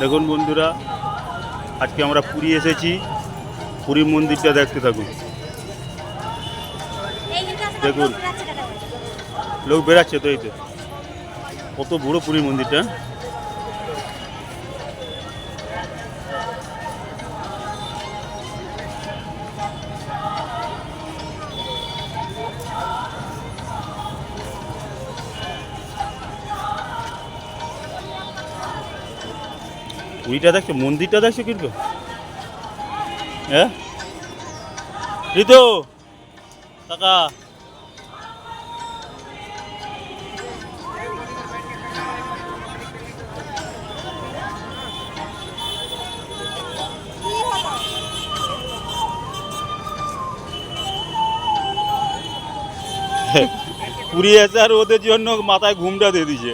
দেখুন বন্ধুরা, আজকে আমরা পুরী এসেছি। পুরী মন্দিরটা দেখতে থাকুন। দেখুন লোক বেরাচ্ছে তো, এই তো কত বড় পুরী মন্দিরটা। পুরীটা দেখছো, মন্দিরটা দেখছো কিন্তু। হ্যাঁ ঋতু কাকা, পুরী এসে আর ওদের জন্য মাথায় ঘুমটা দিয়ে দিছে।